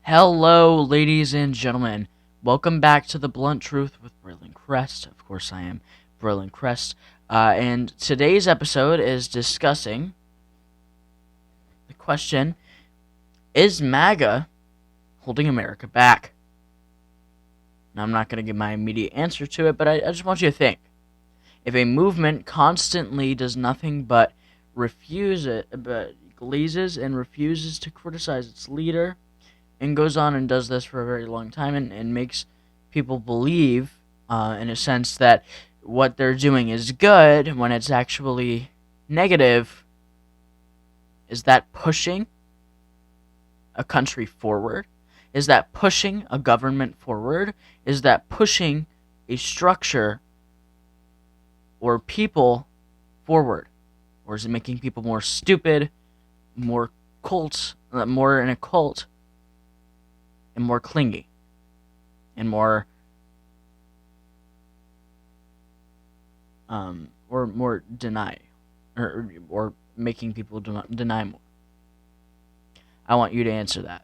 Hello, ladies and gentlemen. Welcome back to The Blunt Truth with Braylon Crest. Of course, I am Braylon Crest. And today's episode is discussing the question, is MAGA holding America back? Now, I'm not going to give my immediate answer to it, but I just want you to think. If a movement constantly does nothing but glazes and refuses to criticize its leader, and goes on and does this for a very long time and makes people believe, in a sense, that what they're doing is good when it's actually negative, is that pushing a country forward? Is that pushing a government forward? Is that pushing a structure or people forward? Or is it making people more stupid, more in a cult, and more clingy, and more, more deny, or making people deny more? I want you to answer that.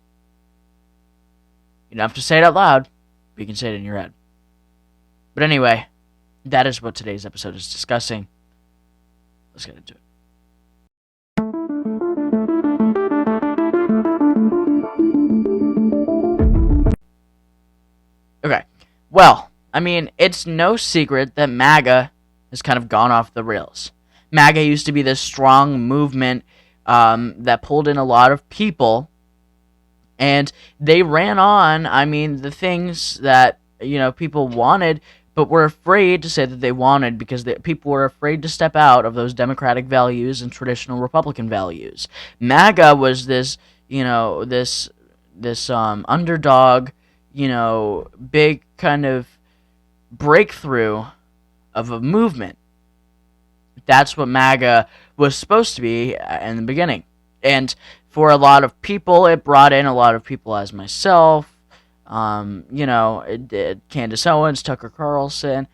You don't have to say it out loud, but you can say it in your head. But anyway, that is what today's episode is discussing. Let's get into it. Okay, well, I mean, it's no secret that MAGA has kind of gone off the rails. MAGA used to be this strong movement that pulled in a lot of people, and they ran on, the things that, people wanted, but were afraid to say that they wanted because people were afraid to step out of those democratic values and traditional Republican values. MAGA was this, this underdog, big kind of breakthrough of a movement. That's what MAGA was supposed to be in the beginning. And for a lot of people, it brought in a lot of people as myself. It did Candace Owens, Tucker Carlson,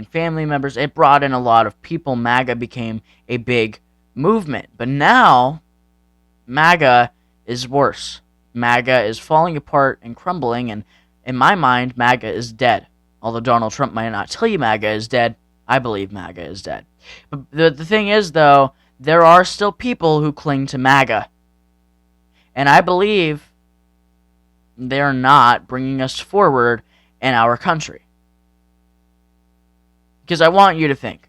family members. It brought in a lot of people. MAGA became a big movement. But now, MAGA is worse. MAGA is falling apart and crumbling, and in my mind, MAGA is dead. Although Donald Trump might not tell you MAGA is dead, I believe MAGA is dead. But the thing is, though, there are still people who cling to MAGA. And I believe they're not bringing us forward in our country. Because I want you to think.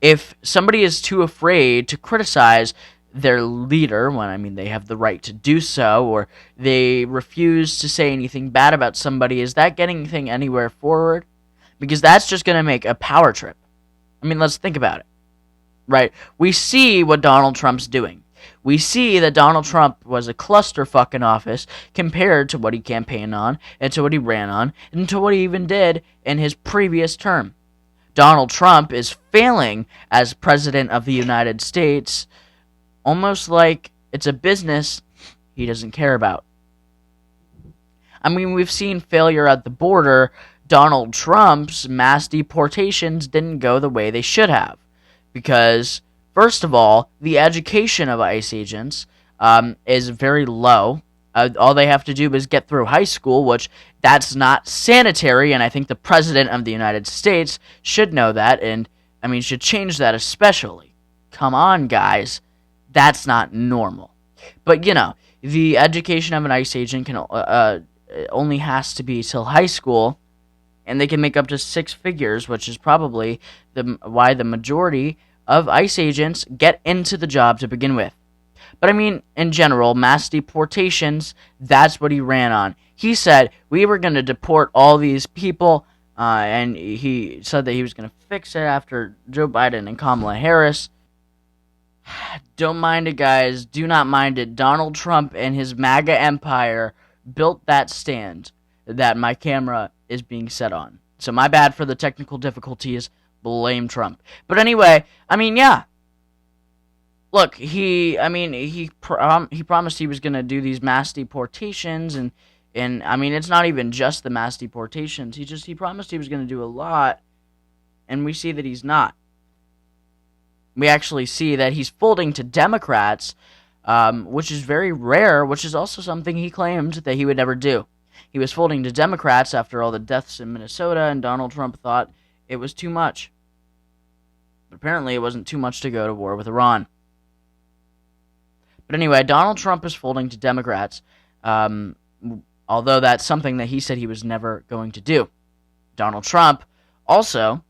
If somebody is too afraid to criticize their leader, when they have the right to do so, or they refuse to say anything bad about somebody, is that getting anything anywhere forward? Because that's just going to make a power trip. Let's think about it. Right? We see what Donald Trump's doing. We see that Donald Trump was a clusterfuck in office compared to what he campaigned on, and to what he ran on, and to what he even did in his previous term. Donald Trump is failing as President of the United States, almost like it's a business he doesn't care about. We've seen failure at the border. Donald Trump's mass deportations didn't go the way they should have. Because, first of all, the education of ICE agents is very low. All they have to do is get through high school, which that's not sanitary, and I think the President of the United States should know that, and, should change that especially. Come on, guys. That's not normal. But, the education of an ICE agent can only has to be till high school, and they can make up to 6 figures, which is probably why the majority of ICE agents get into the job to begin with. But in general, mass deportations, that's what he ran on. He said, we were going to deport all these people, and he said that he was going to fix it after Joe Biden and Kamala Harris. Don't mind it, guys. Do not mind it. Donald Trump and his MAGA empire built that stand that my camera is being set on. So my bad for the technical difficulties. Blame Trump. But anyway, yeah. Look, he promised he was going to do these mass deportations, and it's not even just the mass deportations. He promised he was going to do a lot, and we see that he's not. We actually see that he's folding to Democrats which is very rare, which is also something he claimed that he would never do. He was folding to Democrats after all the deaths in Minnesota, and Donald Trump thought it was too much. But apparently it wasn't too much to go to war with Iran. But anyway, Donald Trump is folding to Democrats, although that's something that he said he was never going to do. Donald Trump also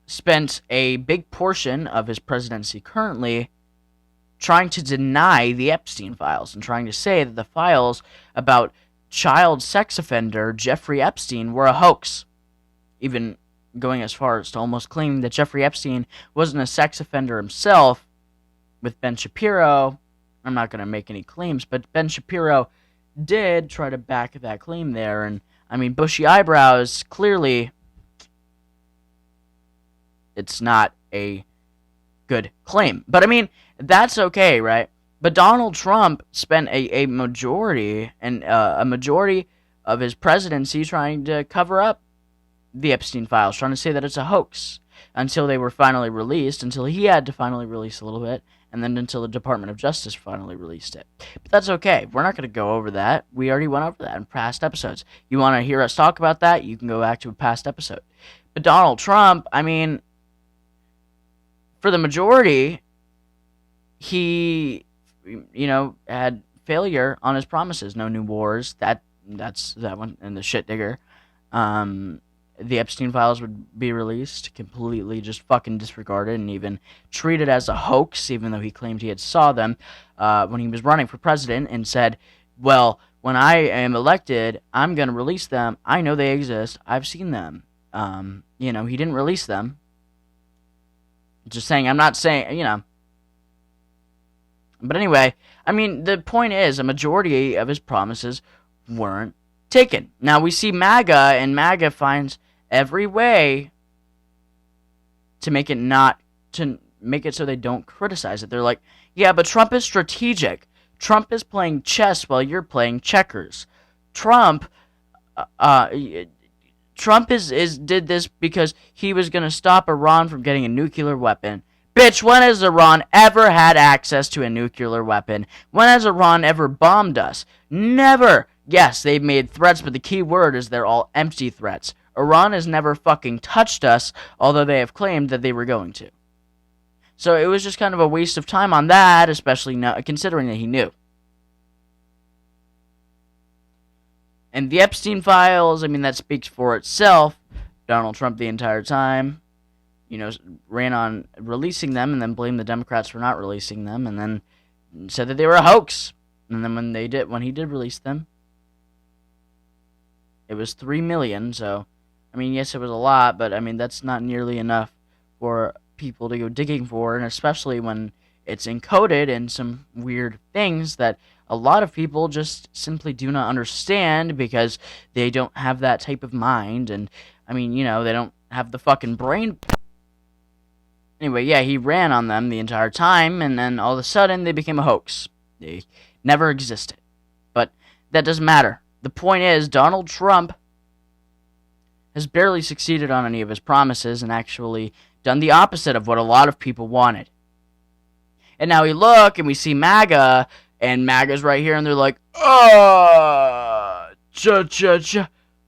spent a big portion of his presidency currently trying to deny the Epstein files and trying to say that the files about child sex offender Jeffrey Epstein were a hoax, even going as far as to almost claiming that Jeffrey Epstein wasn't a sex offender himself. With Ben Shapiro, I'm not going to make any claims, but Ben Shapiro did try to back that claim there, and I mean, bushy eyebrows, clearly it's not a good claim. But I mean, that's okay, right? But Donald Trump spent a majority of his presidency trying to cover up the Epstein files, trying to say that it's a hoax until they were finally released, until he had to finally release a little bit, and then until the Department of Justice finally released it. But that's okay. We're not going to go over that. We already went over that in past episodes. You want to hear us talk about that? You can go back to a past episode. But Donald Trump, I mean, for the majority, he, had failure on his promises. No new wars. That's that one. And the shit digger. The Epstein files would be released, completely just fucking disregarded and even treated as a hoax, even though he claimed he had saw them when he was running for president and said, well, when I am elected, I'm going to release them. I know they exist. I've seen them. He didn't release them. Just saying, I'm not saying, But anyway, I mean, the point is, a majority of his promises weren't taken. Now, we see MAGA, and MAGA finds every way to make it so they don't criticize it. They're like, yeah, but Trump is strategic. Trump is playing chess while you're playing checkers. Trump did this because he was going to stop Iran from getting a nuclear weapon. Bitch, when has Iran ever had access to a nuclear weapon? When has Iran ever bombed us? Never. Yes, they've made threats, but the key word is they're all empty threats. Iran has never fucking touched us, although they have claimed that they were going to. So it was just kind of a waste of time on that, especially considering that he knew. And the Epstein files, I mean, that speaks for itself. Donald Trump the entire time, ran on releasing them and then blamed the Democrats for not releasing them and then said that they were a hoax. And then when he did release them, it was 3 million, so, I mean, yes, it was a lot, but, I mean, that's not nearly enough for people to go digging for, and especially when it's encoded in some weird things that a lot of people just simply do not understand because they don't have that type of mind, and, I mean, they don't have the fucking brain. Anyway, yeah, he ran on them the entire time, and then all of a sudden, they became a hoax. They never existed. But that doesn't matter. The point is, Donald Trump has barely succeeded on any of his promises and actually done the opposite of what a lot of people wanted. And now we look and we see MAGA, and MAGA's right here, and they're like,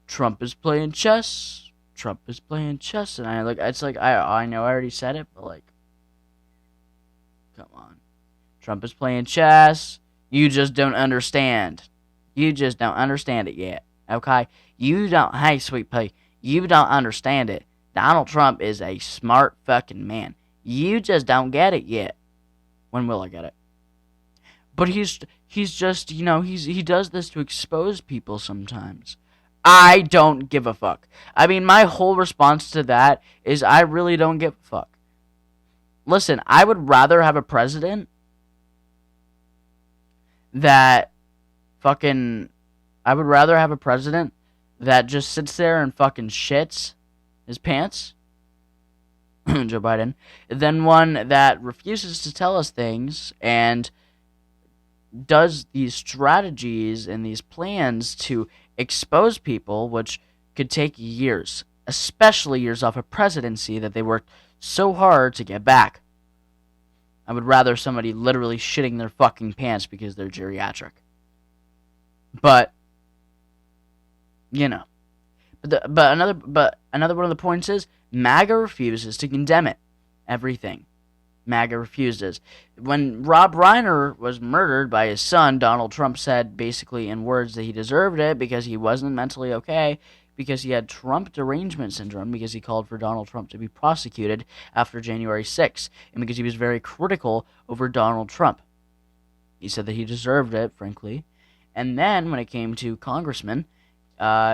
Trump is playing chess. Trump is playing chess. And I know, I already said it, but come on. Trump is playing chess. You just don't understand. You just don't understand it yet, okay? Hey, sweet pea, you don't understand it. Donald Trump is a smart fucking man. You just don't get it yet. When will I get it? But he's just, he does this to expose people sometimes. I don't give a fuck. I mean, my whole response to that is I really don't give a fuck. Listen, I would rather have a president that just sits there and fucking shits his pants, Joe Biden, than one that refuses to tell us things and does these strategies and these plans to expose people, which could take years, especially years off a presidency that they worked so hard to get back. I would rather somebody literally shitting their fucking pants because they're geriatric. But, you know. But another one of the points is MAGA refuses to condemn it. Everything. MAGA refuses. When Rob Reiner was murdered by his son, Donald Trump said basically in words that he deserved it because he wasn't mentally okay, because he had Trump derangement syndrome, because he called for Donald Trump to be prosecuted after January 6th, and because he was very critical over Donald Trump. He said that he deserved it, frankly. And then when it came to congressmen,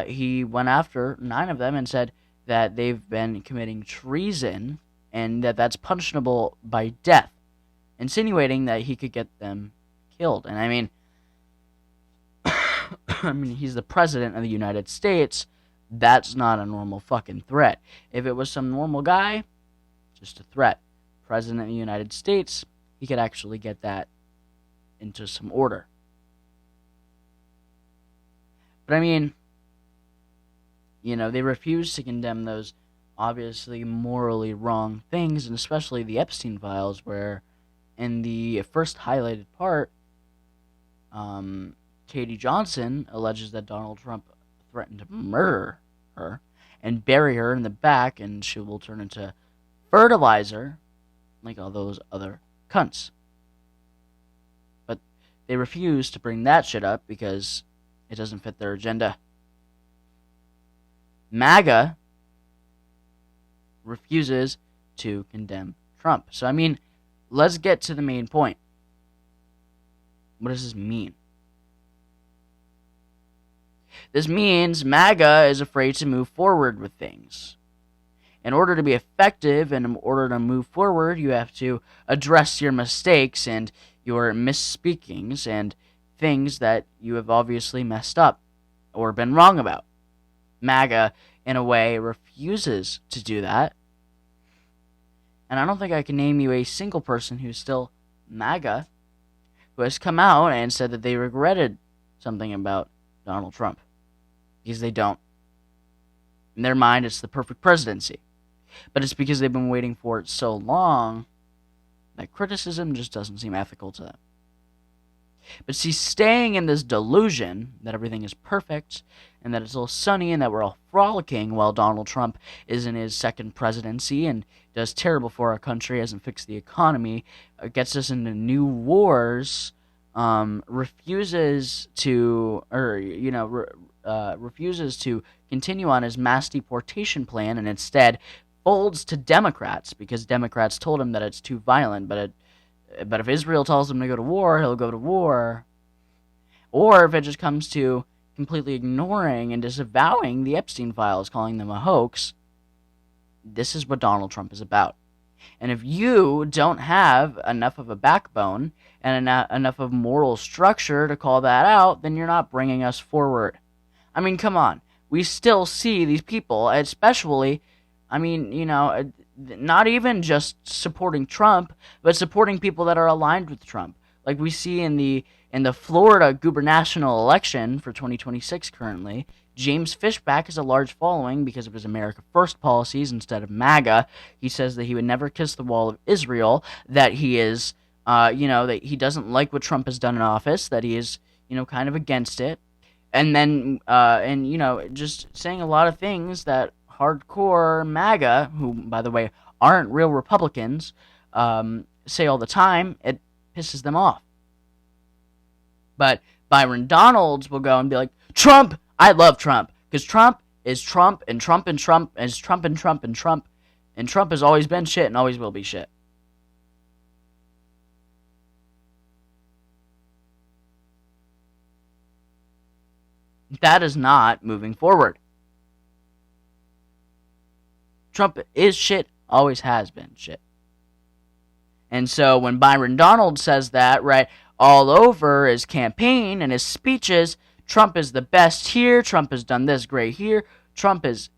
he went after 9 of them and said that they've been committing treason and that that's punishable by death, insinuating that he could get them killed. And I mean, he's the president of the United States. That's not a normal fucking threat. If it was some normal guy, just a threat. President of the United States, he could actually get that into some order. But I mean, they refuse to condemn those obviously morally wrong things, and especially the Epstein files, where in the first highlighted part, Katie Johnson alleges that Donald Trump threatened to murder her and bury her in the back, and she will turn into fertilizer like all those other cunts. But they refuse to bring that shit up because it doesn't fit their agenda. MAGA refuses to condemn Trump. So, I mean, let's get to the main point. What does this mean? This means MAGA is afraid to move forward with things. In order to be effective and in order to move forward, you have to address your mistakes and your misspeakings and things that you have obviously messed up or been wrong about. MAGA, in a way, refuses to do that. And I don't think I can name you a single person who's still MAGA who has come out and said that they regretted something about Donald Trump. Because they don't. In their mind, it's the perfect presidency. But it's because they've been waiting for it so long that criticism just doesn't seem ethical to them. But see, staying in this delusion that everything is perfect and that it's all sunny and that we're all frolicking while Donald Trump is in his second presidency and does terrible for our country, hasn't fixed the economy, gets us into new wars, refuses to continue on his mass deportation plan and instead folds to Democrats because Democrats told him that it's too violent, but if Israel tells him to go to war, he'll go to war. Or if it just comes to completely ignoring and disavowing the Epstein files, calling them a hoax, this is what Donald Trump is about. And if you don't have enough of a backbone and enough of moral structure to call that out, then you're not bringing us forward. I mean, come on. We still see these people, especially, not even just supporting Trump, but supporting people that are aligned with Trump. Like we see in the Florida gubernatorial election for 2026 currently, James Fishback has a large following because of his America First policies instead of MAGA. He says that he would never kiss the wall of Israel, that he is, that he doesn't like what Trump has done in office, that he is, kind of against it. And then, just saying a lot of things that hardcore MAGA, who, by the way, aren't real Republicans, say all the time. It pisses them off. But Byron Donalds will go and be like, Trump! I love Trump. Because Trump is Trump, and Trump and Trump is Trump and Trump and Trump. And Trump has always been shit and always will be shit. That is not moving forward. Trump is shit, always has been shit. And so when Byron Donalds says that, right, all over his campaign and his speeches, Trump is the best here, Trump has done this great here, Trump is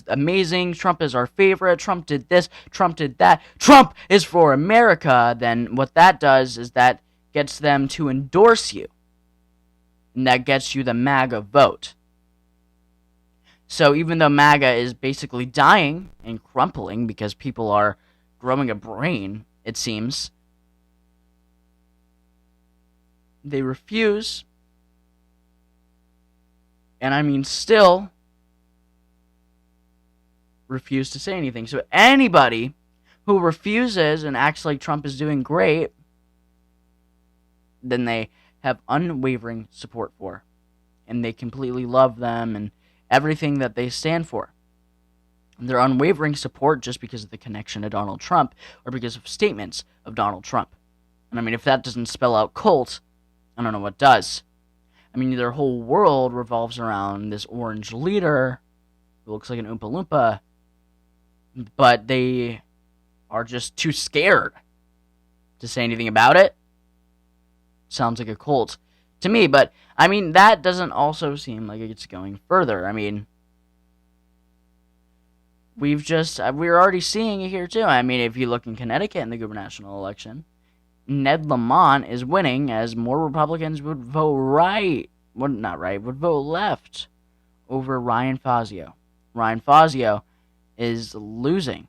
amazing, Trump is our favorite, Trump did this, Trump did that, Trump is for America, then what that does is that gets them to endorse you. And that gets you the MAGA vote. So even though MAGA is basically dying and crumpling because people are growing a brain, it seems, they refuse, and I mean still refuse to say anything. So anybody who refuses and acts like Trump is doing great, then they have unwavering support for, and they completely love them and everything that they stand for. And their unwavering support just because of the connection to Donald Trump or because of statements of Donald Trump. And I mean, if that doesn't spell out cult, I don't know what does. I mean, their whole world revolves around this orange leader who looks like an Oompa Loompa, but they are just too scared to say anything about it. Sounds like a cult to me, but I mean, that doesn't also seem like it's going further. I mean, we're already seeing it here too. I mean, if you look in Connecticut in the gubernatorial election, Ned Lamont is winning as more Republicans would vote would vote left over Ryan Fazio. Ryan Fazio is losing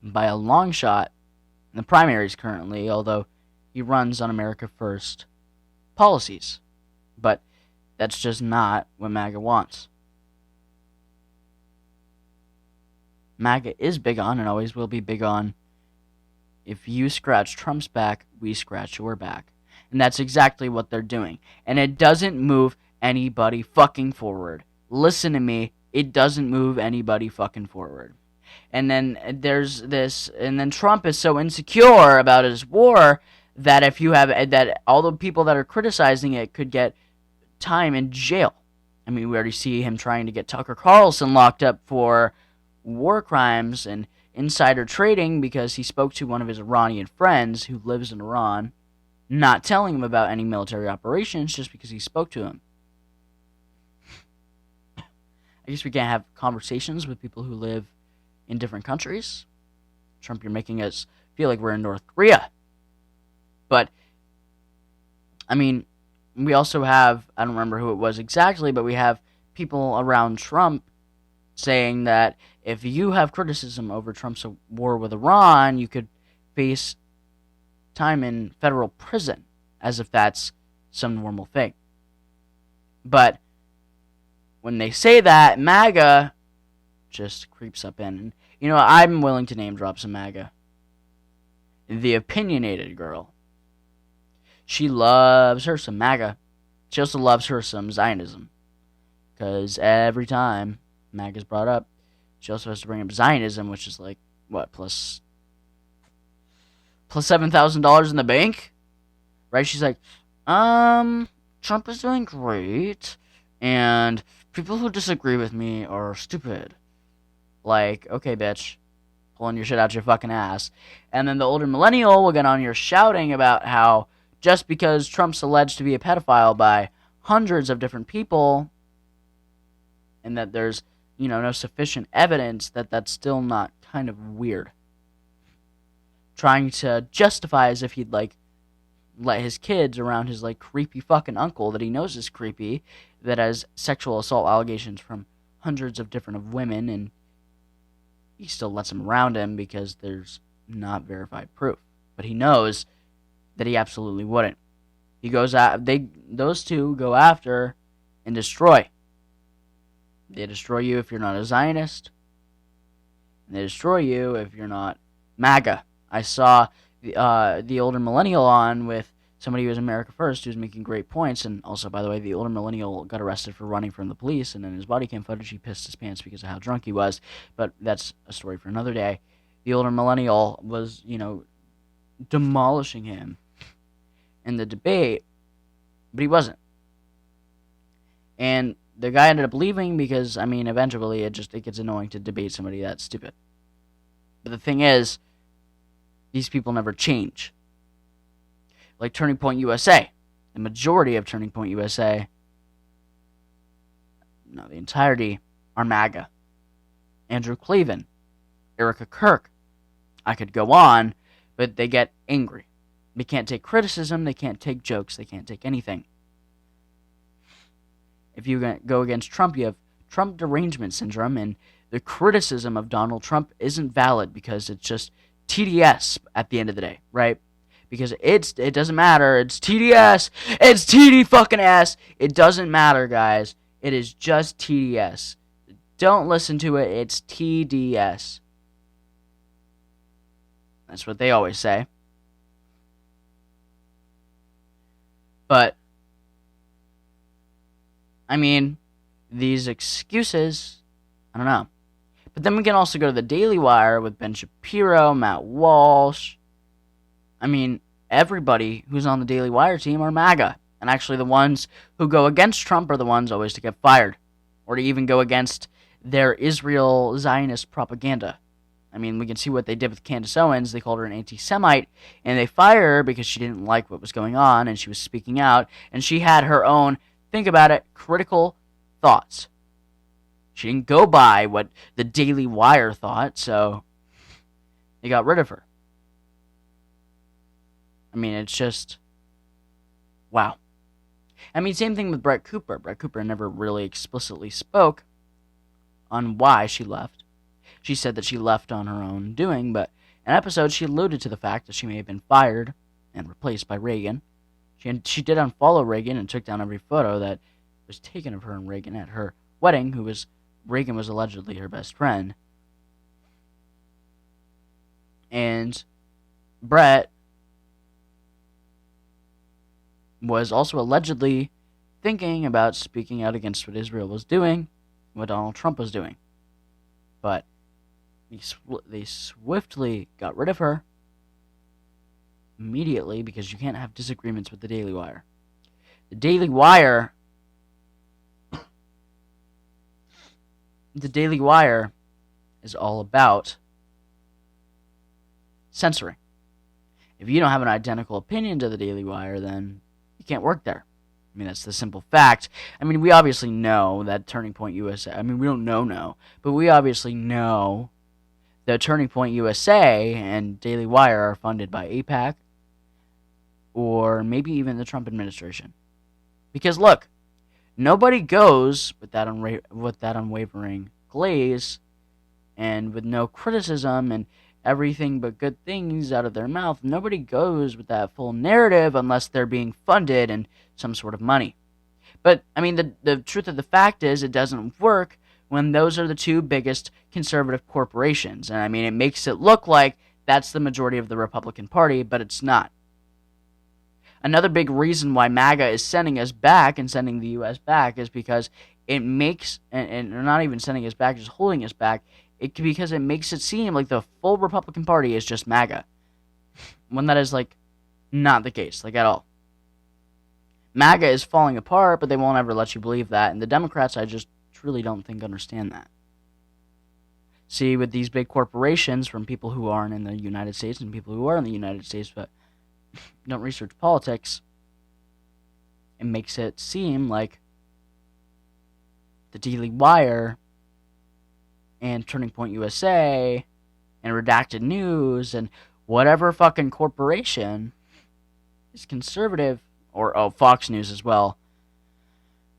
by a long shot in the primaries currently, although he runs on America First policies. But that's just not what MAGA wants. MAGA is big on and always will be big on, if you scratch Trump's back, we scratch your back. And that's exactly what they're doing. And it doesn't move anybody fucking forward. Listen to me, it doesn't move anybody fucking forward. And then there's this, and then Trump is so insecure about his war that that all the people that are criticizing it could get time in jail. I mean, we already see him trying to get Tucker Carlson locked up for war crimes and insider trading because he spoke to one of his Iranian friends who lives in Iran, not telling him about any military operations just because he spoke to him. I guess we can't have conversations with people who live in different countries. Trump, you're making us feel like we're in North Korea. But, I mean, we also have, I don't remember who it was exactly, but we have people around Trump saying that if you have criticism over Trump's war with Iran, you could face time in federal prison, as if that's some normal thing. But when they say that, MAGA just creeps up in. And, you know, I'm willing to name drop some MAGA. The opinionated girl. She loves her some MAGA. She also loves her some Zionism. Because every time MAGA's brought up, she also has to bring up Zionism, which is like, what, plus $7,000 in the bank? Right? She's like, Trump is doing great, and people who disagree with me are stupid. Like, okay, bitch, pulling your shit out your fucking ass. And then the older millennial will get on here shouting about how just because Trump's alleged to be a pedophile by hundreds of different people, and that there's, you know, no sufficient evidence, that's still not kind of weird. Trying to justify as if he'd, like, let his kids around his, like, creepy fucking uncle that he knows is creepy, that has sexual assault allegations from hundreds of different women, and he still lets them around him because there's not verified proof. But he knows that he absolutely wouldn't. He goes out, those two go after and destroy. They destroy you if you're not a Zionist, and they destroy you if you're not MAGA. I saw the older millennial on with somebody who was America First, who's making great points, and also, by the way, the older millennial got arrested for running from the police, and in his body cam footage, he pissed his pants because of how drunk he was, but that's a story for another day. The older millennial was, you know, demolishing him in the debate, but he wasn't. And the guy ended up leaving because, I mean, eventually it gets annoying to debate somebody that stupid. But the thing is, these people never change. Like Turning Point USA. The majority of Turning Point USA, no, the entirety, are MAGA. Andrew Cleveland, Erica Kirk. I could go on, but they get angry. They can't take criticism, they can't take jokes, they can't take anything. If you go against Trump, you have Trump derangement syndrome, and the criticism of Donald Trump isn't valid because it's just TDS at the end of the day, right? because it doesn't matter. It's TDS. It's TD fucking S. It doesn't matter, guys. It is just TDS. Don't listen to it. It's TDS. That's what they always say. But I mean, these excuses, I don't know. But then we can also go to the Daily Wire with Ben Shapiro, Matt Walsh. I mean, everybody who's on the Daily Wire team are MAGA. And actually the ones who go against Trump are the ones always to get fired. Or to even go against their Israel Zionist propaganda. I mean, we can see what they did with Candace Owens. They called her an anti-Semite. And they fired her because she didn't like what was going on. And she was speaking out. And she had her own, think about it, critical thoughts. She didn't go by what the Daily Wire thought, so they got rid of her. I mean, it's just, wow. I mean, same thing with Brett Cooper. Brett Cooper never really explicitly spoke on why she left. She said that she left on her own doing, but in an episode she alluded to the fact that she may have been fired and replaced by Reagan. She did unfollow Reagan and took down every photo that was taken of her and Reagan at her wedding, Reagan was allegedly her best friend. And Brett was also allegedly thinking about speaking out against what Israel was doing, what Donald Trump was doing. But they swiftly got rid of her immediately because you can't have disagreements with the Daily Wire. The Daily Wire is all about censoring. If you don't have an identical opinion to the Daily Wire, then you can't work there. I mean, that's the simple fact. I mean, we obviously know that Turning Point USA, I mean, we don't know, but we obviously know that Turning Point USA and Daily Wire are funded by AIPAC or maybe even the Trump administration. Because look, nobody goes with that unwavering glaze and with no criticism and everything but good things out of their mouth. Nobody goes with that full narrative unless they're being funded and some sort of money. But, I mean, the truth of the fact is it doesn't work when those are the two biggest conservative corporations. And, I mean, it makes it look like that's the majority of the Republican Party, but it's not. Another big reason why MAGA is sending us back and sending the U.S. back is because it makes, and they're not even sending us back, just holding us back, because it makes it seem like the full Republican Party is just MAGA. When that is, like, not the case, like, at all. MAGA is falling apart, but they won't ever let you believe that, and the Democrats, I just truly don't think understand that. See, with these big corporations, from people who aren't in the United States and people who are in the United States but don't research politics, it makes it seem like the Daily Wire and Turning Point USA and Redacted News and whatever fucking corporation is conservative, or Fox News as well,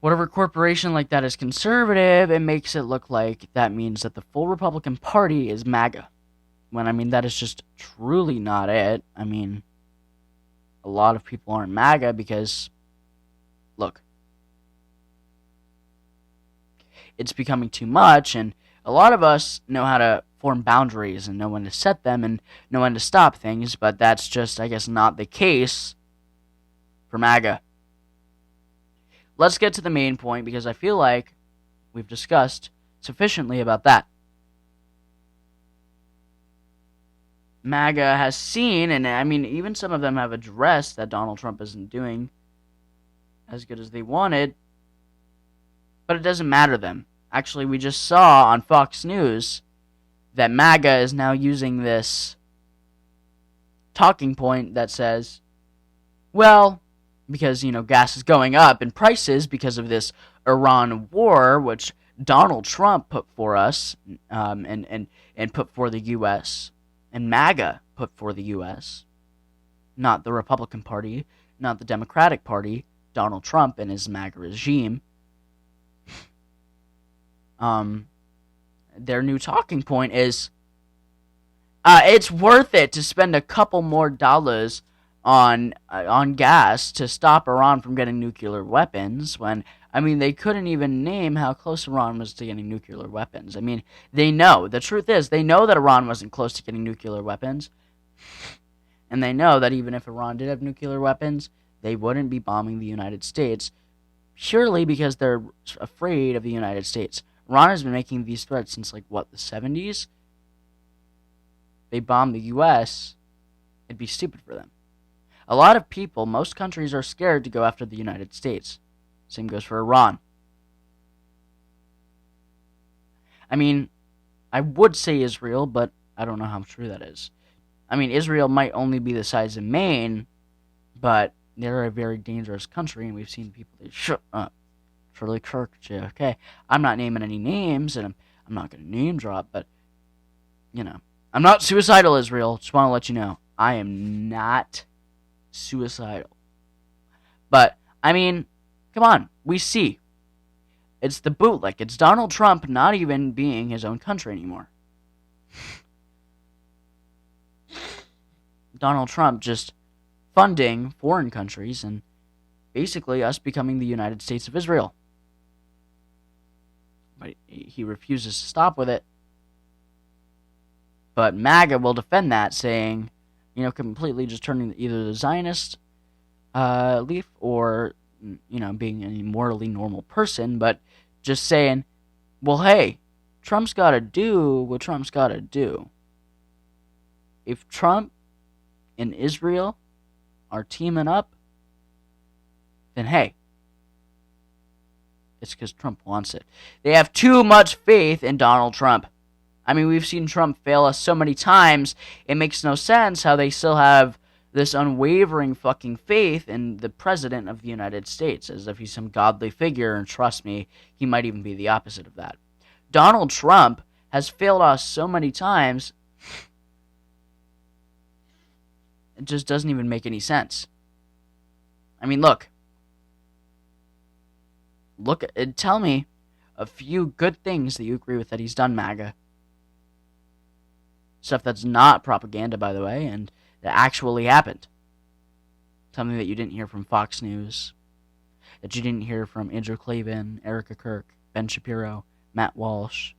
whatever corporation like that is conservative, it makes it look like that means that the full Republican Party is MAGA. When, I mean, that is just truly not it. I mean, a lot of people aren't MAGA because, look, it's becoming too much, and a lot of us know how to form boundaries and know when to set them and know when to stop things, but that's just, I guess, not the case for MAGA. Let's get to the main point, because I feel like we've discussed sufficiently about that. MAGA has seen, and I mean, even some of them have addressed that Donald Trump isn't doing as good as they wanted, but it doesn't matter to them. Actually, we just saw on Fox News that MAGA is now using this talking point that says, well, because, gas is going up in prices because of this Iran war, which Donald Trump put for us, and put for the U.S., and MAGA put for the U.S., not the Republican Party, not the Democratic Party, Donald Trump and his MAGA regime. Their new talking point is, it's worth it to spend a couple more dollars on gas to stop Iran from getting nuclear weapons when I mean they couldn't even name how close Iran was to getting nuclear weapons. I mean, they know. The truth is they know that Iran wasn't close to getting nuclear weapons, and they know that even if Iran did have nuclear weapons, they wouldn't be bombing the United States purely because they're afraid of the United States. Iran has been making these threats since like what, the 70s? They bomb the US, it'd be stupid for them. A lot of people, most countries are scared to go after the United States. Same goes for Iran. I mean, I would say Israel, but I don't know how true that is. I mean, Israel might only be the size of Maine, but they're a very dangerous country, and we've seen people that shut up. Charlie Kirk, JFK. I'm not naming any names, and I'm not going to name drop, but, you know. I'm not suicidal, Israel. Just want to let you know. I am not suicidal. But, I mean, come on. We see. It's the bootlick. It's Donald Trump not even being his own country anymore. Donald Trump just funding foreign countries and basically us becoming the United States of Israel. But he refuses to stop with it. But MAGA will defend that, saying, completely just turning either the Zionist leaf or, being a morally normal person, but just saying, well, hey, Trump's got to do what Trump's got to do. If Trump and Israel are teaming up, then hey, it's because Trump wants it. They have too much faith in Donald Trump. I mean, we've seen Trump fail us so many times, it makes no sense how they still have this unwavering fucking faith in the President of the United States, as if he's some godly figure, and trust me, he might even be the opposite of that. Donald Trump has failed us so many times, it just doesn't even make any sense. I mean, look, tell me a few good things that you agree with that he's done, MAGA. Stuff that's not propaganda, by the way, and that actually happened. Something that you didn't hear from Fox News, that you didn't hear from Andrew Klavan, Erica Kirk, Ben Shapiro, Matt Walsh,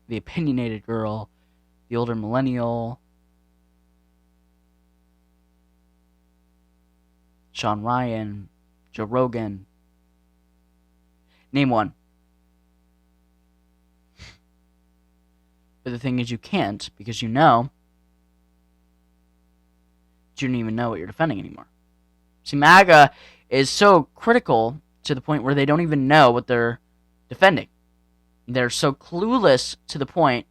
the opinionated girl, the older millennial, Sean Ryan, Joe Rogan. Name one. But the thing is, you can't, because you don't even know what you're defending anymore. See, MAGA is so critical to the point where they don't even know what they're defending. They're so clueless to the point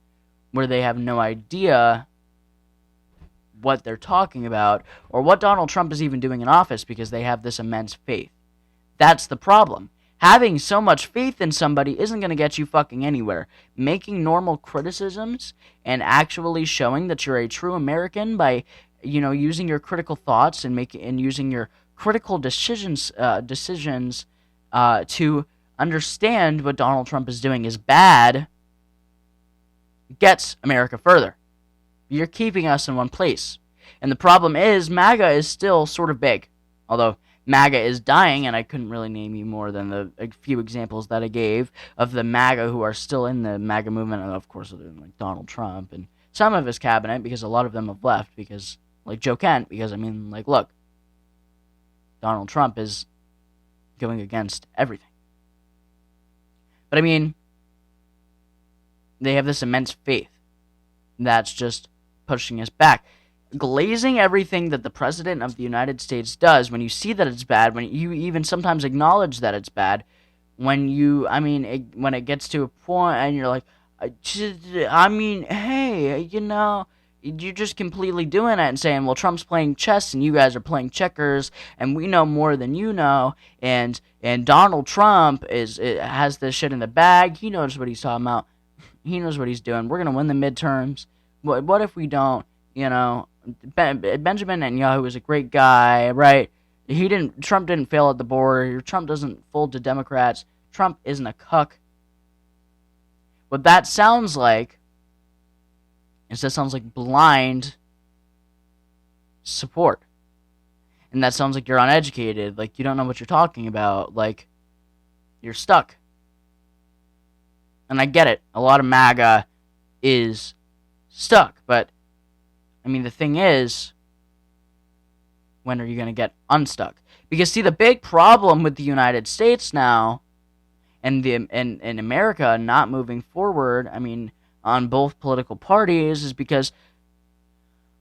where they have no idea what they're talking about or what Donald Trump is even doing in office, because they have this immense faith. That's the problem. Having so much faith in somebody isn't going to get you fucking anywhere. Making normal criticisms and actually showing that you're a true American by, using your critical thoughts and using your critical decisions to understand what Donald Trump is doing is bad, gets America further. You're keeping us in one place. And the problem is, MAGA is still sort of big. Although MAGA is dying, and I couldn't really name you more than a few examples that I gave of the MAGA who are still in the MAGA movement, and of course, other than like Donald Trump and some of his cabinet, because a lot of them have left, because, like Joe Kent, because, look, Donald Trump is going against everything. But, they have this immense faith that's just pushing us back. Glazing everything that the President of the United States does, when you see that it's bad, when you even sometimes acknowledge that it's bad, when when it gets to a point and you're like, hey, you're just completely doing it and saying, well, Trump's playing chess and you guys are playing checkers and we know more than you know, and Donald Trump has this shit in the bag. He knows what he's talking about. He knows what he's doing. We're going to win the midterms. What if we don't? Benjamin Netanyahu is a great guy, right? Trump didn't fail at the border. Trump doesn't fold to Democrats. Trump isn't a cuck. What that sounds like is blind support. And that sounds like you're uneducated, like you don't know what you're talking about, like you're stuck. And I get it. A lot of MAGA is stuck, but I mean the thing is, when are you going to get unstuck? Because see, the big problem with the United States now and in America not moving forward, I mean, on both political parties, is because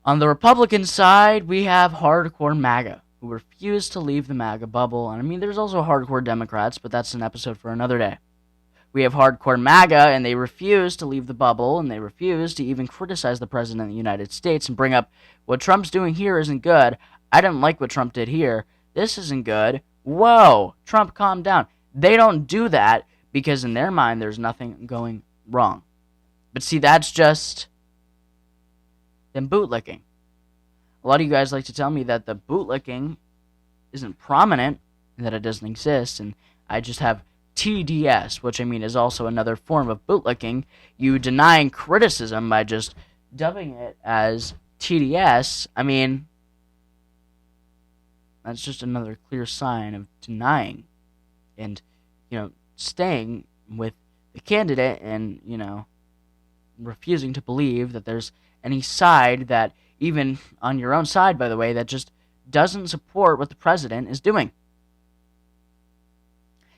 on the Republican side, we have hardcore MAGA who refuse to leave the MAGA bubble. And I mean, there's also hardcore Democrats, but that's an episode for another day. We have hardcore MAGA, and they refuse to leave the bubble, and they refuse to even criticize the President of the United States and bring up what Trump's doing here isn't good. I didn't like what Trump did here. This isn't good. Whoa, Trump, calm down. They don't do that because in their mind there's nothing going wrong. But see, that's just them bootlicking. A lot of you guys like to tell me that the bootlicking isn't prominent and that it doesn't exist, and I just have TDS, which I mean is also another form of bootlicking. You denying criticism by just dubbing it as TDS. I mean, that's just another clear sign of denying and, staying with the candidate and, refusing to believe that there's any side that, even on your own side, by the way, that just doesn't support what the president is doing.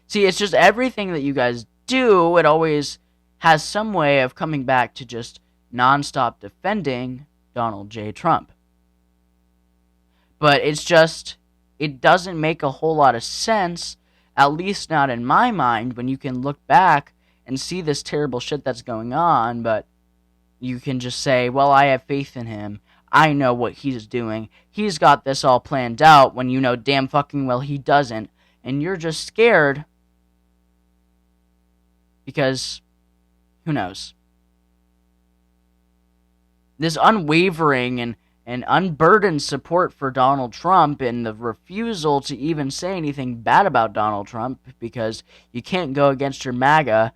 See, it's just everything that you guys do, it always has some way of coming back to just nonstop defending Donald J. Trump. But it's just, it doesn't make a whole lot of sense, at least not in my mind, when you can look back and see this terrible shit that's going on, but you can just say, well, I have faith in him. I know what he's doing. He's got this all planned out, when you know damn fucking well he doesn't. And you're just scared because who knows? This unwavering and unburdened support for Donald Trump and the refusal to even say anything bad about Donald Trump because you can't go against your MAGA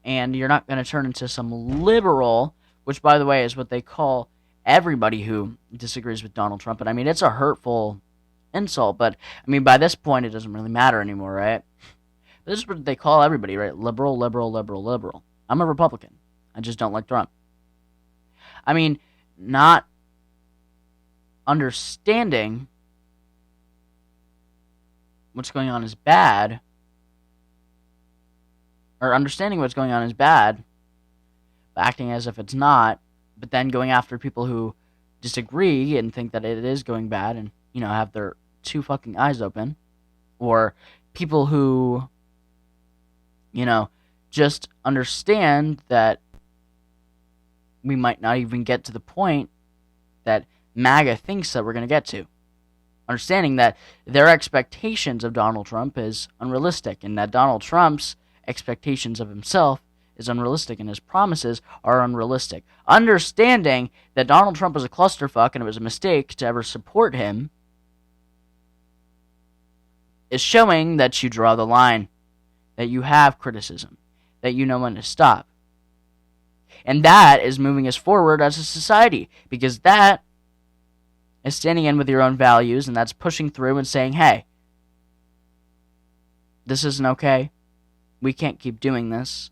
and you're not going to turn into some liberal, which, by the way, is what they call everybody who disagrees with Donald Trump. And I mean, it's a hurtful insult, but I mean, by this point, it doesn't really matter anymore, right? This is what they call everybody, right? Liberal, liberal, liberal, liberal. I'm a Republican. I just don't like Trump. I mean, not understanding what's going on is bad, or understanding what's going on is bad, but acting as if it's not, but then going after people who disagree and think that it is going bad and, have their two fucking eyes open, or people who, just understand that we might not even get to the point that MAGA thinks that we're going to get to. Understanding that their expectations of Donald Trump is unrealistic, and that Donald Trump's expectations of himself is unrealistic, and his promises are unrealistic. Understanding that Donald Trump was a clusterfuck and it was a mistake to ever support him is showing that you draw the line, that you have criticism, that you know when to stop. And that is moving us forward as a society, because that is standing in with your own values, and that's pushing through and saying, hey, this isn't okay. We can't keep doing this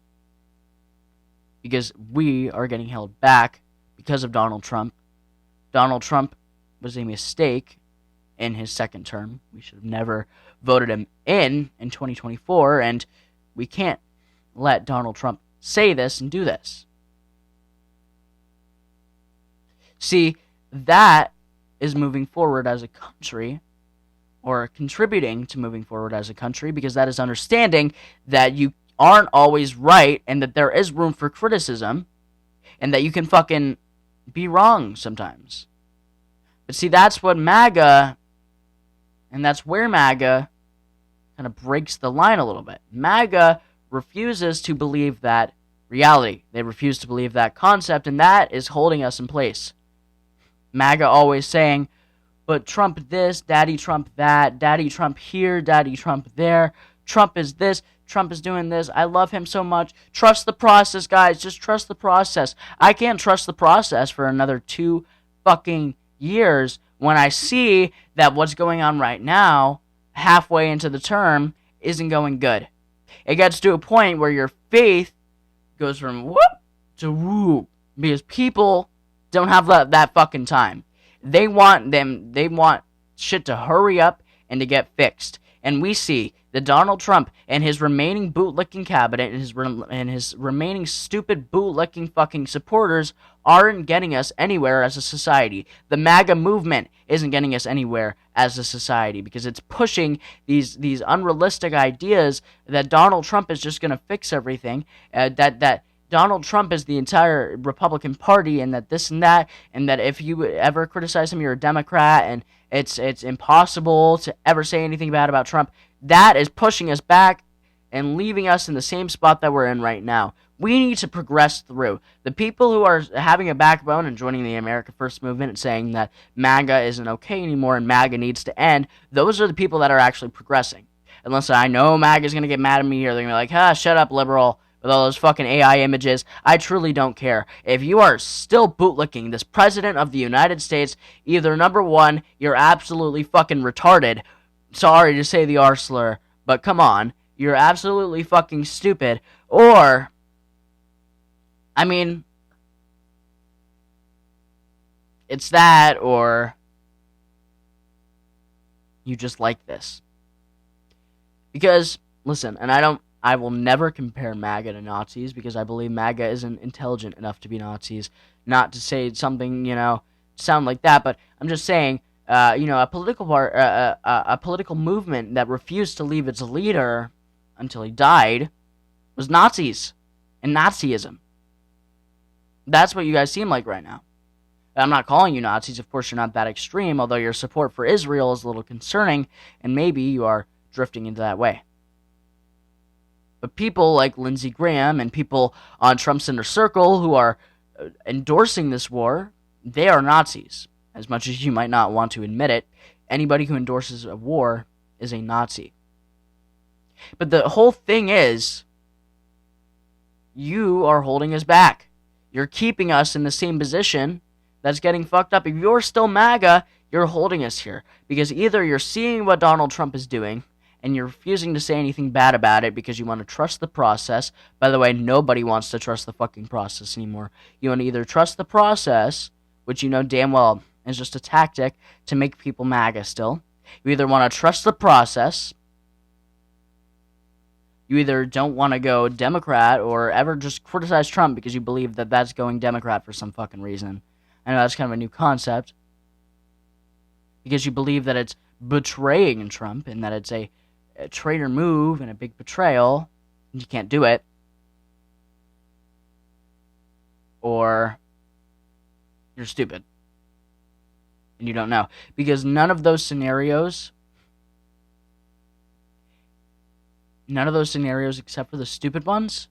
because we are getting held back because of Donald Trump. Donald Trump was a mistake in his second term. We should have never voted him in 2024, and we can't let Donald Trump say this and do this. See, that is moving forward as a country, or contributing to moving forward as a country, because that is understanding that you aren't always right and that there is room for criticism and that you can fucking be wrong sometimes. But see, that's what MAGA, and that's where MAGA kind of breaks the line a little bit. MAGA refuses to believe that reality. They refuse to believe that concept, and that is holding us in place. MAGA always saying, but Trump this, Daddy Trump that, Daddy Trump here, Daddy Trump there, Trump is this, Trump is doing this, I love him so much, trust the process, guys, just trust the process. I can't trust the process for another 2 fucking years when I see that what's going on right now, halfway into the term, isn't going good. It gets to a point where your faith goes from whoop to whoop because people don't have that fucking time. They want shit to hurry up and to get fixed. And we see that Donald Trump and his remaining bootlicking cabinet and his remaining stupid bootlicking fucking supporters aren't getting us anywhere as a society. The MAGA movement isn't getting us anywhere as a society because it's pushing these unrealistic ideas that Donald Trump is just going to fix everything, that Donald Trump is the entire Republican Party, and that this and that if you ever criticize him, you're a Democrat, and it's impossible to ever say anything bad about Trump. That is pushing us back and leaving us in the same spot that we're in right now. We need to progress through. The people who are having a backbone and joining the America First movement and saying that MAGA isn't okay anymore and MAGA needs to end, those are the people that are actually progressing. Unless I know MAGA is going to get mad at me, or they're going to be like, shut up, liberal, with all those fucking AI images. I truly don't care. If you are still bootlicking this president of the United States, either number one, you're absolutely fucking retarded. Sorry to say the R slur, but come on. You're absolutely fucking stupid. Or, I mean, it's that, or you just like this. Because, listen, and I will never compare MAGA to Nazis because I believe MAGA isn't intelligent enough to be Nazis. Not to say something, sound like that, but I'm just saying, a political movement that refused to leave its leader until he died was Nazis and Nazism. That's what you guys seem like right now. I'm not calling you Nazis. Of course, you're not that extreme, although your support for Israel is a little concerning, and maybe you are drifting into that way. But people like Lindsey Graham and people on Trump's inner circle who are endorsing this war, they are Nazis. As much as you might not want to admit it, anybody who endorses a war is a Nazi. But the whole thing is, you are holding us back. You're keeping us in the same position that's getting fucked up. If you're still MAGA, you're holding us here. Because either you're seeing what Donald Trump is doing, and you're refusing to say anything bad about it because you want to trust the process. By the way, nobody wants to trust the fucking process anymore. You want to either trust the process, which you know damn well is just a tactic to make people MAGA still. You either want to trust the process, you either don't want to go Democrat or ever just criticize Trump because you believe that that's going Democrat for some fucking reason. I know that's kind of a new concept. Because you believe that it's betraying Trump and that it's a traitor move and a big betrayal, and you can't do it. Or you're stupid and you don't know. Because none of those scenarios except for the stupid ones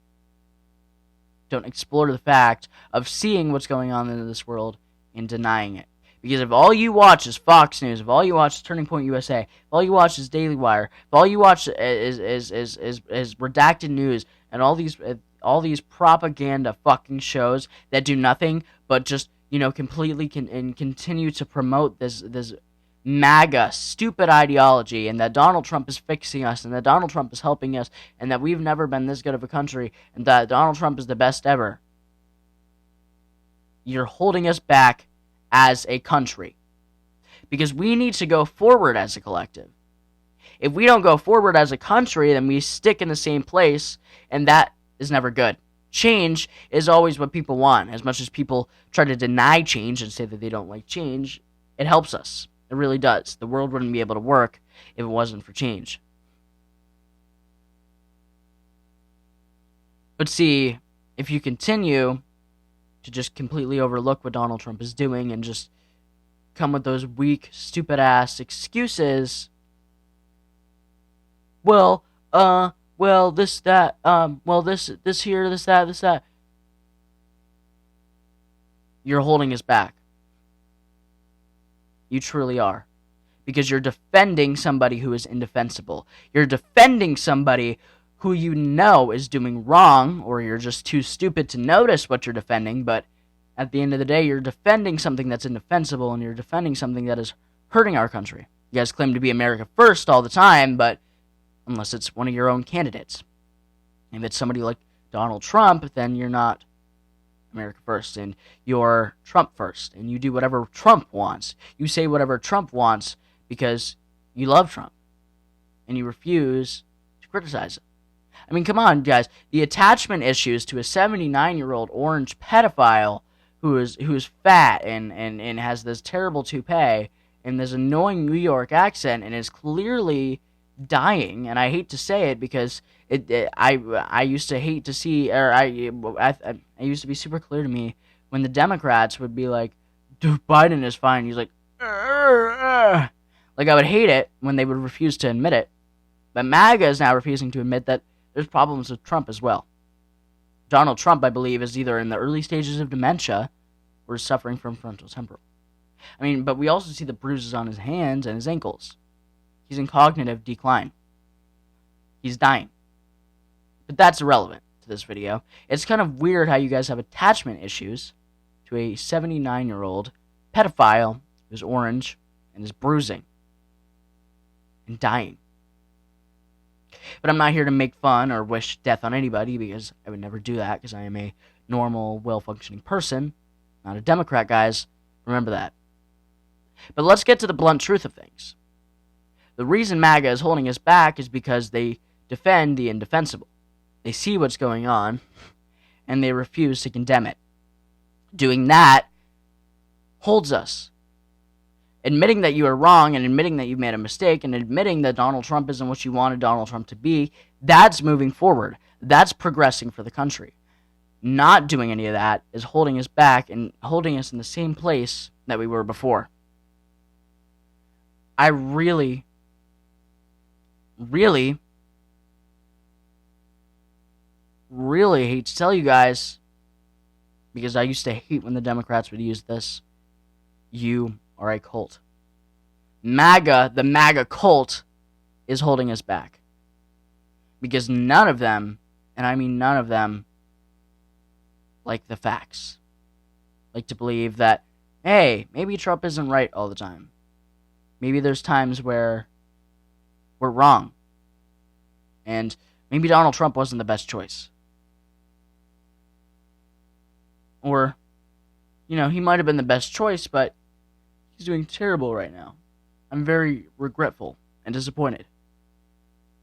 don't explore the fact of seeing what's going on in this world and denying it. Because if all you watch is Fox News, if all you watch is Turning Point USA, if all you watch is Daily Wire, if all you watch is redacted news and all these propaganda fucking shows that do nothing but just completely continue to promote this MAGA stupid ideology, and that Donald Trump is fixing us, and that Donald Trump is helping us, and that we've never been this good of a country, and that Donald Trump is the best ever, you're holding us back as a country. Because we need to go forward as a collective. If we don't go forward as a country, then we stick in the same place, and that is never good. Change is always what people want. As much as people try to deny change and say that they don't like change, it helps us. It really does. The world wouldn't be able to work if it wasn't for change. But see, if you continue to just completely overlook what Donald Trump is doing and just come with those weak, stupid-ass excuses, this, that, this here, this, that, you're holding us back. You truly are. Because you're defending somebody who is indefensible. You're defending somebody who you know is doing wrong, or you're just too stupid to notice what you're defending, but At the end of the day, you're defending something that's indefensible, and you're defending something that is hurting our country. You guys claim to be America first all the time, but unless it's one of your own candidates. If it's somebody like Donald Trump, then you're not America first, and you're Trump first, and you do whatever Trump wants. You say whatever Trump wants because you love Trump, and you refuse to criticize him. I mean, come on, guys. The attachment issues to a 79-year-old orange pedophile who is fat and has this terrible toupee and this annoying New York accent and is clearly dying. And I hate to say it because I used to hate to see, or I used to be super clear to me when the Democrats would be like, "Dude, Biden is fine." He's like, like I would hate it when they would refuse to admit it. But MAGA is now refusing to admit that there's problems with Trump as well. Donald Trump, I believe, is either in the early stages of dementia or is suffering from frontal temporal. I mean, but we also see the bruises on his hands and his ankles. He's in cognitive decline. He's dying. But that's irrelevant to this video. It's kind of weird how you guys have attachment issues to a 79-year-old pedophile who's orange and is bruising and dying. But I'm not here to make fun or wish death on anybody because I would never do that because I am a normal, well-functioning person, not a Democrat, guys. Remember that. But let's get to the blunt truth of things. The reason MAGA is holding us back is because they defend the indefensible. They see what's going on, and they refuse to condemn it. Doing that holds us. Admitting that you are wrong and admitting that you made a mistake and admitting that Donald Trump isn't what you wanted Donald Trump to be, that's moving forward. That's progressing for the country. Not doing any of that is holding us back and holding us in the same place that we were before. I really hate to tell you guys, because I used to hate when the Democrats would use this. You are a cult. MAGA, the MAGA cult, is holding us back. Because none of them, and I mean none of them, like the facts. Like to believe that, hey, maybe Trump isn't right all the time. Maybe there's times where we're wrong. And maybe Donald Trump wasn't the best choice. Or, he might have been the best choice, but he's doing terrible right now. I'm very regretful and disappointed.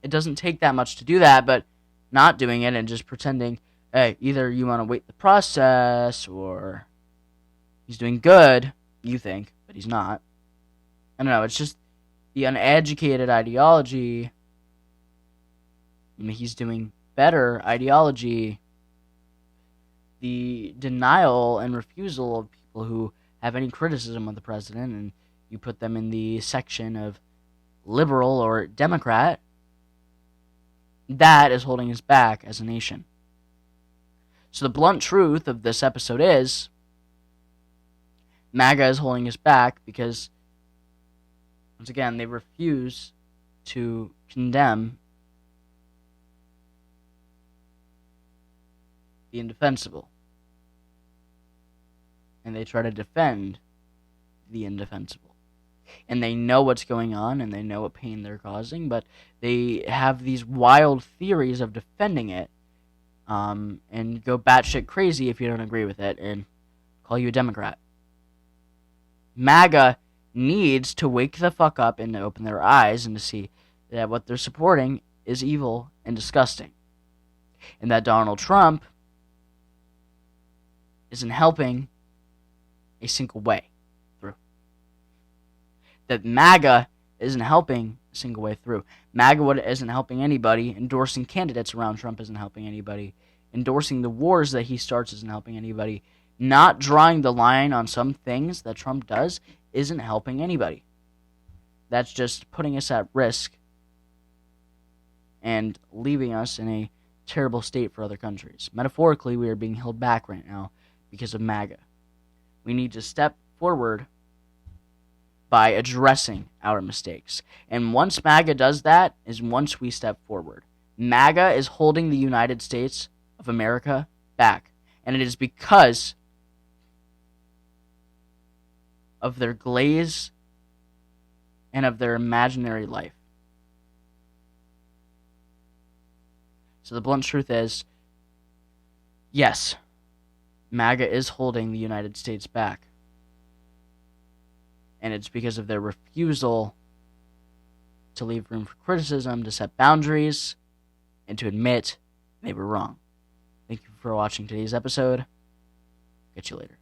It doesn't take that much to do that, but not doing it and just pretending, hey, either you want to wait the process or he's doing good, you think, but he's not. I don't know, it's just the uneducated ideology. He's doing better ideology. The denial and refusal of people who have any criticism of the president, and you put them in the section of liberal or Democrat, that is holding us back as a nation. So the blunt truth of this episode is MAGA is holding us back because, once again, they refuse to condemn the indefensible. And they try to defend the indefensible. And they know what's going on, and they know what pain they're causing, but they have these wild theories of defending it, and go batshit crazy if you don't agree with it, and call you a Democrat. MAGA needs to wake the fuck up and to open their eyes and to see that what they're supporting is evil and disgusting. And that Donald Trump isn't helping a single way through. That MAGA isn't helping a single way through. MAGA isn't helping anybody. Endorsing candidates around Trump isn't helping anybody. Endorsing the wars that he starts isn't helping anybody. Not drawing the line on some things that Trump does isn't helping anybody. That's just putting us at risk and leaving us in a terrible state for other countries. Metaphorically, we are being held back right now because of MAGA. We need to step forward by addressing our mistakes. And once MAGA does that, is once we step forward. MAGA is holding the United States of America back. And it is because of their glaze and of their imaginary life. So the blunt truth is, yes, MAGA is holding the United States back. And it's because of their refusal to leave room for criticism, to set boundaries, and to admit they were wrong. Thank you for watching today's episode. Catch you later.